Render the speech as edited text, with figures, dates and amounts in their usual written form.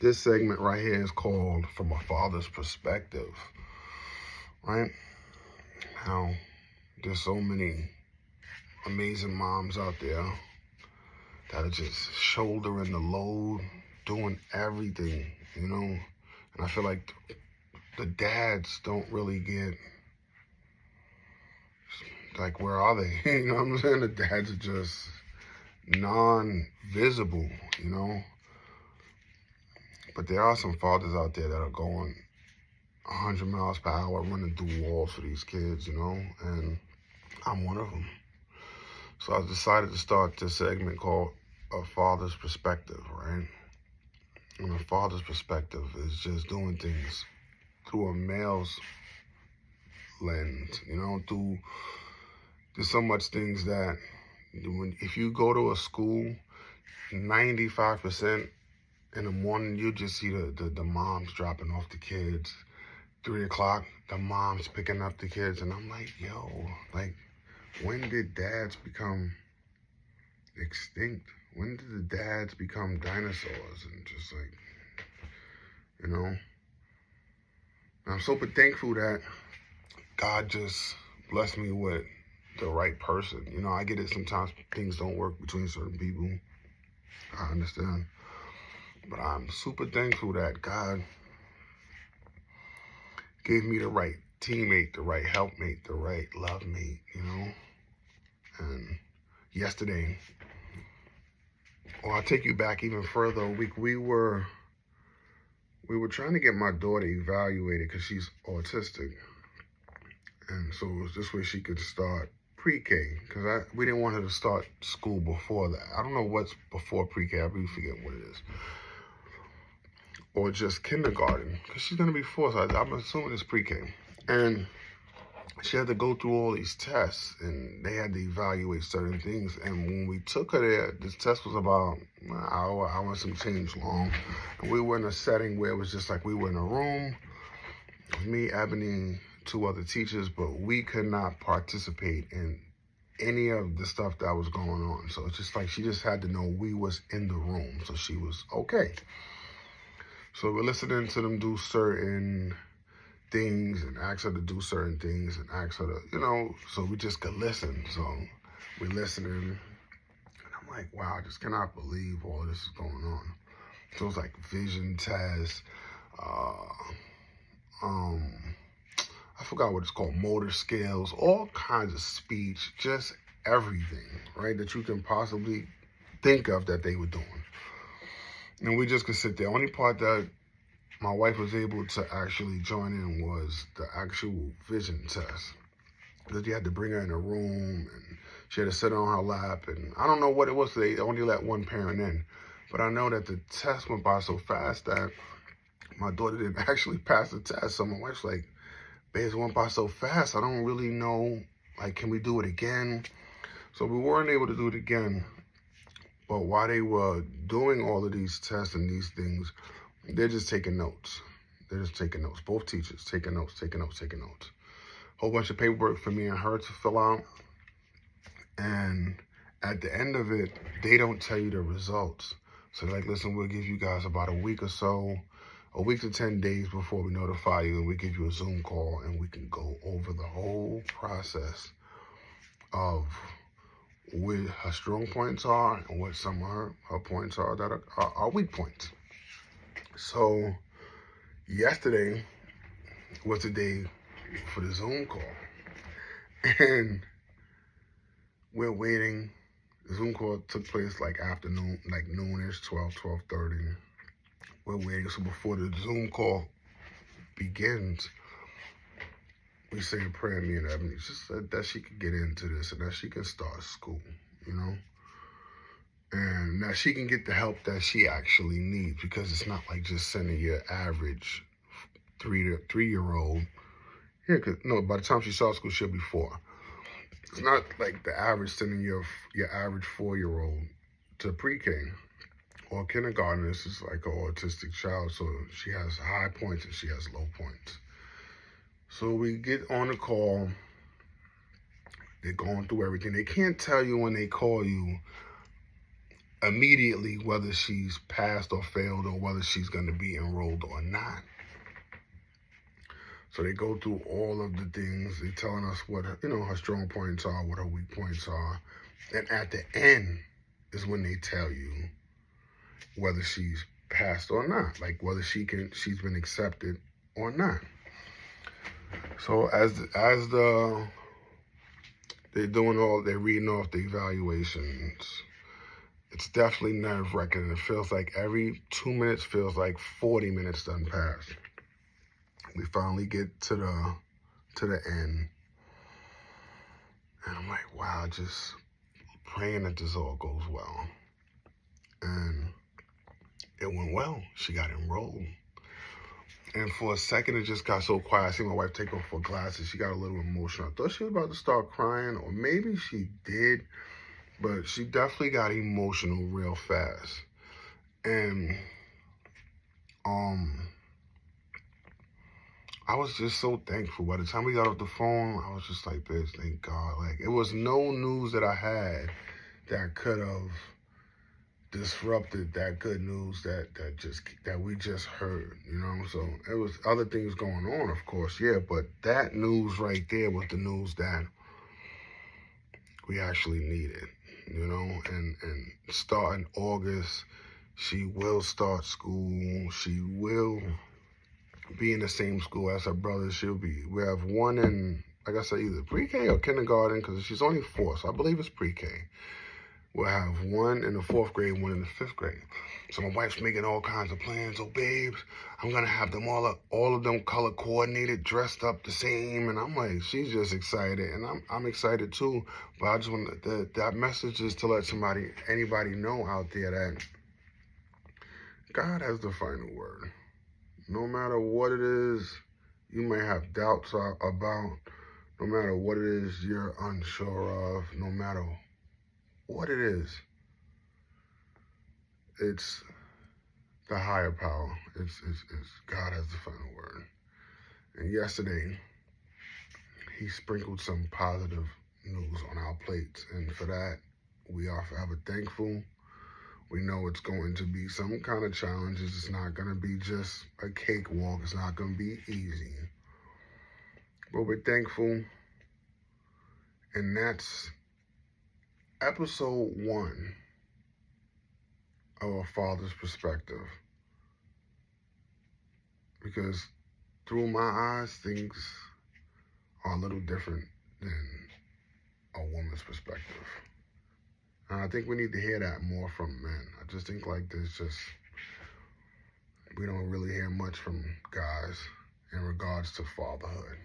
This segment right here is called From a Father's Perspective, right? How there's so many amazing moms out there that are just shouldering the load, doing everything, you know? And I feel like the dads don't really get, like, where are they? You know what I'm saying? The dads are just non-visible, you know? But there are some fathers out there that are going 100 miles per hour running through walls for these kids, you know? And I'm one of them. So I decided to start this segment called A Father's Perspective, right? And a father's perspective is just doing things through a male's lens, you know? There's so much things that if you go to a school, 95% in the morning, you just see the moms dropping off the kids. 3 o'clock, the mom's picking up the kids. And I'm like, yo, like, when did dads become extinct? When did the dads become dinosaurs? And just like, you know, I'm super thankful that God just blessed me with the right person. You know, I get it, sometimes things don't work between certain people. I understand. But I'm super thankful that God gave me the right teammate, the right helpmate, the right love mate, you know? And yesterday, I'll take you back even further a week, we were trying to get my daughter evaluated because she's autistic. And so it was this way she could start pre-K, because we didn't want her to start school before that. I don't know what's before pre-K, I really forget what it is. Or just kindergarten, because she's going to be 4, so I'm assuming it's pre-K. And she had to go through all these tests, and they had to evaluate certain things. And when we took her there, this test was about an hour and some change long. And we were in a setting where it was just like we were in a room, me, Ebony, 2 other teachers, but we could not participate in any of the stuff that was going on. So it's just like she just had to know we was in the room, so she was okay. So we're listening to them do certain things and ask her to do certain things and ask her to, you know, so we just could listen. So we're listening, and I'm like, wow, I just cannot believe all this is going on. So it's like vision tests, I forgot what it's called, motor skills, all kinds of speech, just everything, right, that you can possibly think of that they were doing. And we just could sit there. Only part that my wife was able to actually join in was the actual vision test. Because you had to bring her in a room, and she had to sit on her lap, and I don't know what it was. They only let one parent in. But I know that the test went by so fast that my daughter didn't actually pass the test. So my wife's like, babe, it went by so fast, I don't really know, like, can we do it again? So we weren't able to do it again. But while they were doing all of these tests and these things, they're just taking notes. They're just taking notes. Both teachers taking notes. Whole bunch of paperwork for me and her to fill out. And at the end of it, they don't tell you the results. So they're like, listen, we'll give you guys about a week or so, a week to 10 days before we notify you, and we give you a Zoom call, and we can go over the whole process of where her strong points are and what some of her points are that are weak points. So yesterday was the day for the Zoom call, and we're waiting. The Zoom call took place like afternoon, like noonish, 12:30. We're waiting. So before the Zoom call begins, we say a prayer, me and Ebony, just that she could get into this and that she can start school, you know? And that she can get the help that she actually needs, because it's not like just sending your average 3-year-old. Yeah, cause no, by the time she starts school, she'll be 4. It's not like the average sending your average 4-year-old to pre-K or kindergarten. This is like an autistic child, so she has high points and she has low points. So we get on the call. They're going through everything. They can't tell you when they call you immediately whether she's passed or failed or whether she's going to be enrolled or not. So they go through all of the things. They're telling us what, her strong points are, what her weak points are. And at the end is when they tell you whether she's passed or not, like whether she's been accepted or not. So they're reading off the evaluations. It's definitely nerve-wracking. It feels like every 2 minutes feels like 40 minutes done passed. We finally get to the end. And I'm like, wow, just praying that this all goes well. And it went well. She got enrolled. And for a second, it just got so quiet. I see my wife take off her glasses. She got a little emotional. I thought she was about to start crying, or maybe she did, but she definitely got emotional real fast. And I was just so thankful. By the time we got off the phone, I was just like this, thank God. Like, it was no news that I had that could have disrupted that good news that we just heard, So it was other things going on, of course, yeah, but that news right there was the news that we actually needed, and starting August, she will start school. She will be in the same school as her brother. We have one in, like I said, either pre-K or kindergarten, because she's only 4, so I believe it's pre-K. We'll have one in the 4th grade, one in the 5th grade. So my wife's making all kinds of plans. Oh, babes, I'm going to have them all of them color coordinated, dressed up the same. And I'm like, she's just excited. And I'm excited too. But I just want that message is to let anybody know out there that God has the final word. No matter what it is you may have doubts about, no matter what it is you're unsure of, no matter what it is, it's the higher power. It's God has the final word. And yesterday, he sprinkled some positive news on our plates. And for that, we are forever thankful. We know it's going to be some kind of challenges. It's not going to be just a cakewalk. It's not going to be easy. But we're thankful. And that's episode 1 of a father's perspective. Because through my eyes, things are a little different than a woman's perspective. And I think we need to hear that more from men. I just think like we don't really hear much from guys in regards to fatherhood.